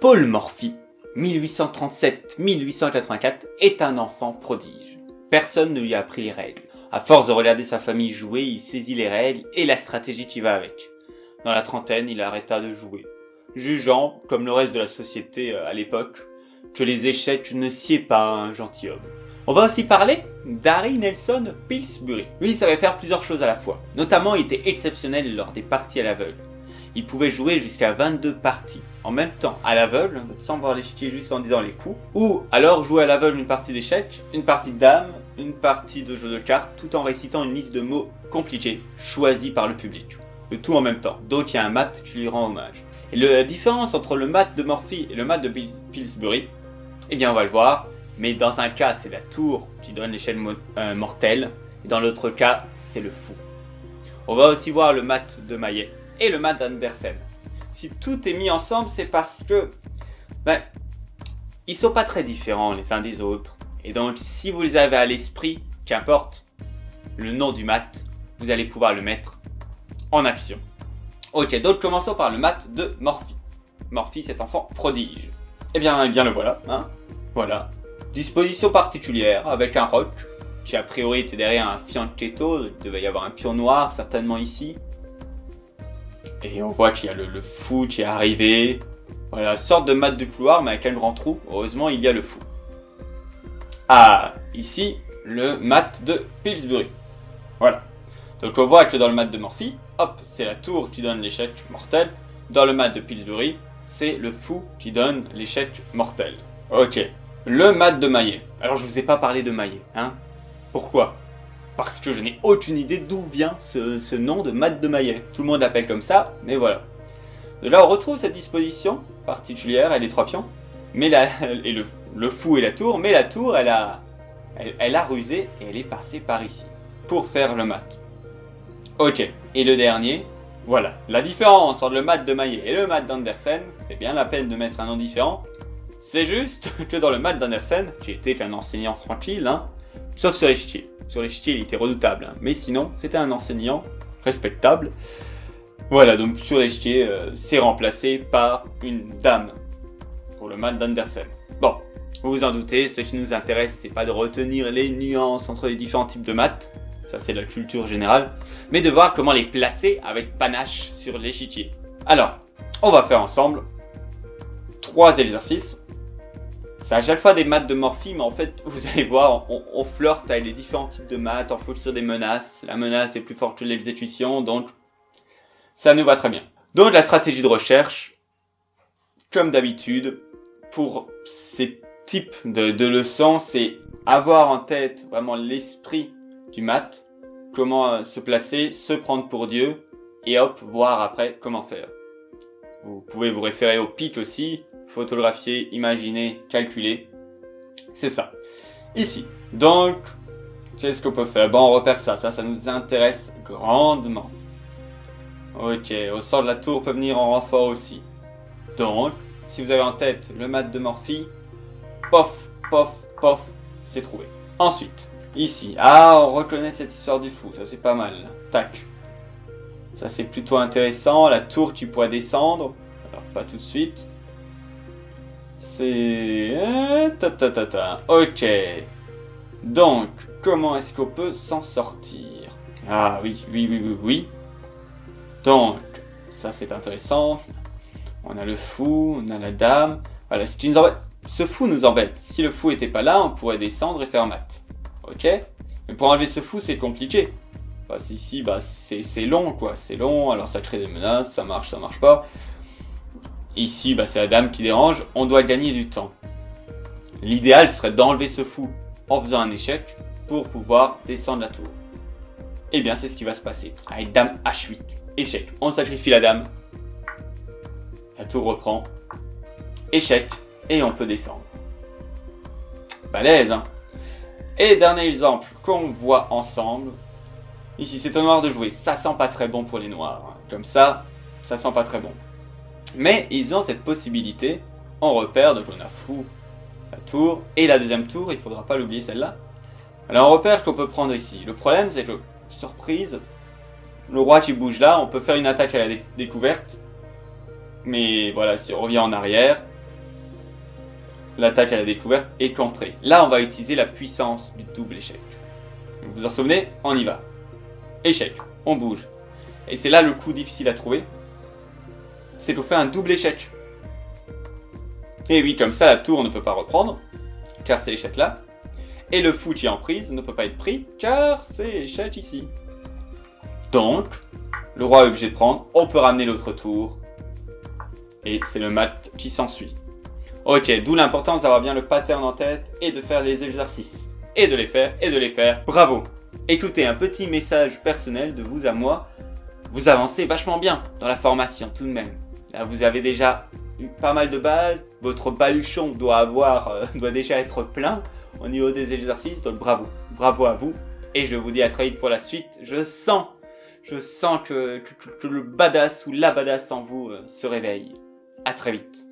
Paul Morphy, 1837-1884, est un enfant prodige. Personne ne lui a appris les règles. À force de regarder sa famille jouer, il saisit les règles et la stratégie qui va avec. Dans la trentaine, il arrêta de jouer, jugeant, comme le reste de la société à l'époque, que les échecs ne sied pas à un gentilhomme. On va aussi parler d'Harry Nelson Pillsbury. Lui, il savait faire plusieurs choses à la fois. Notamment, il était exceptionnel lors des parties à l'aveugle. Il pouvait jouer jusqu'à 22 parties en même temps à l'aveugle, sans voir l'échiquier juste en disant les coups, ou alors jouer à l'aveugle une partie d'échecs, une partie de dames, une partie de jeu de cartes, tout en récitant une liste de mots compliqués, choisis par le public. Le tout en même temps, donc il y a un mat qui lui rend hommage. Et la différence entre le mat de Morphy et le mat de Pillsbury, eh bien on va le voir, mais dans un cas c'est la tour qui donne l'échelle mortelle, et dans l'autre cas c'est le fou. On va aussi voir le mat de Maillet et le mat d'Andersen. Si tout est mis ensemble, c'est parce que ils sont pas très différents les uns des autres. Et donc si vous les avez à l'esprit, qu'importe le nom du mat, vous allez pouvoir le mettre en action. Ok, donc commençons par le mat de Morphy. Morphy, cet enfant prodige. Eh bien le voilà, hein. Voilà. Disposition particulière avec un roc qui a priori était derrière un fianchetto. Il devait y avoir un pion noir certainement ici. Et on voit qu'il y a le fou qui est arrivé. Voilà, sorte de mat de couloir mais avec un grand trou. Heureusement il y a le fou. Ah, ici le mat de Pillsbury. Voilà. Donc on voit que dans le mat de Morphy, hop, c'est la tour qui donne l'échec mortel. Dans le mat de Pillsbury, c'est le fou qui donne l'échec mortel. Ok. Le mat de Maillet. Alors je vous ai pas parlé de Maillet, hein. Pourquoi ? Parce que je n'ai aucune idée d'où vient ce nom de mat de Maillet. Tout le monde l'appelle comme ça, mais voilà. De là on retrouve cette disposition particulière, elle est 3 pions. Mais et le fou et la tour, mais la tour elle a rusé et elle est passée par ici. Pour faire le mat. Ok, et le dernier, voilà. La différence entre le mat de Maillet et le mat d'Andersen, c'est bien la peine de mettre un nom différent. C'est juste que dans le mat d'Andersen, qui était qu'un enseignant tranquille, hein, sauf sur l'échiquier. Sur l'échiquier, il était redoutable, hein, mais sinon, c'était un enseignant respectable. Voilà, donc sur l'échiquier, c'est remplacé par une dame pour le mat d'Andersen. Bon, vous vous en doutez, ce qui nous intéresse, c'est pas de retenir les nuances entre les différents types de maths, ça c'est la culture générale, mais de voir comment les placer avec panache sur l'échiquier. Alors, on va faire ensemble 3 exercices. C'est à chaque fois des maths de Morphy, mais en fait, vous allez voir, on flirte avec les différents types de maths en fonction des menaces. La menace est plus forte que l'exécution, donc ça nous va très bien. Donc la stratégie de recherche, comme d'habitude, pour ces types de leçons, c'est avoir en tête vraiment l'esprit du maths, comment se placer, se prendre pour Dieu, et hop, voir après comment faire. Vous pouvez vous référer au PIC aussi, photographier, imaginer, calculer. C'est ça. Ici. Donc, qu'est-ce qu'on peut faire ? Bon, on repère ça. Ça nous intéresse grandement. Ok, au sort de la tour peut venir en renfort aussi. Donc, si vous avez en tête le mat de Morphy, pof, pof, pof, c'est trouvé. Ensuite, ici. Ah, on reconnaît cette histoire du fou. Ça, c'est pas mal. Tac. Ça, c'est plutôt intéressant. La tour qui pourrait descendre. Alors, pas tout de suite. C'est... Ok. Donc, comment est-ce qu'on peut s'en sortir ? Ah oui. Donc, ça c'est intéressant. On a le fou, on a la dame. Voilà, ce qui nous embête. Ce fou nous embête. Si le fou était pas là, on pourrait descendre et faire mat. Ok ? Mais pour enlever ce fou, c'est compliqué. Parce qu'ici, c'est long, quoi. C'est long, alors ça crée des menaces, ça marche pas. Ici, c'est la dame qui dérange, on doit gagner du temps. L'idéal serait d'enlever ce fou en faisant un échec pour pouvoir descendre la tour. Eh bien, c'est ce qui va se passer. Avec dame H8, échec. On sacrifie la dame. La tour reprend. Échec. Et on peut descendre. Balèze, hein. Et dernier exemple qu'on voit ensemble. Ici, c'est au noir de jouer. Ça sent pas très bon pour les noirs. Hein. Comme ça sent pas très bon. Mais ils ont cette possibilité, on repère, donc on a fou, la tour, et la deuxième tour, il faudra pas l'oublier celle-là. Alors on repère qu'on peut prendre ici. Le problème c'est que, surprise, le roi qui bouge là, on peut faire une attaque à la découverte. Mais voilà, si on revient en arrière, l'attaque à la découverte est contrée. Là, on va utiliser la puissance du double échec. Vous vous en souvenez? On y va. Échec, on bouge. Et c'est là le coup difficile à trouver. C'est qu'on fait un double échec. Et oui, comme ça, la tour ne peut pas reprendre, car c'est l'échec là. Et le fou qui est en prise ne peut pas être pris, car c'est l'échec ici. Donc, le roi est obligé de prendre, on peut ramener l'autre tour. Et c'est le mat qui s'ensuit. Ok, d'où l'importance d'avoir bien le pattern en tête et de faire les exercices. Et de les faire, et de les faire. Bravo! Écoutez, un petit message personnel de vous à moi. Vous avancez vachement bien dans la formation tout de même. Là, vous avez déjà eu pas mal de bases. Votre baluchon doit déjà être plein au niveau des exercices. Donc bravo, bravo à vous. Et je vous dis à très vite pour la suite. Je sens que le badass ou la badass en vous se réveille. À très vite.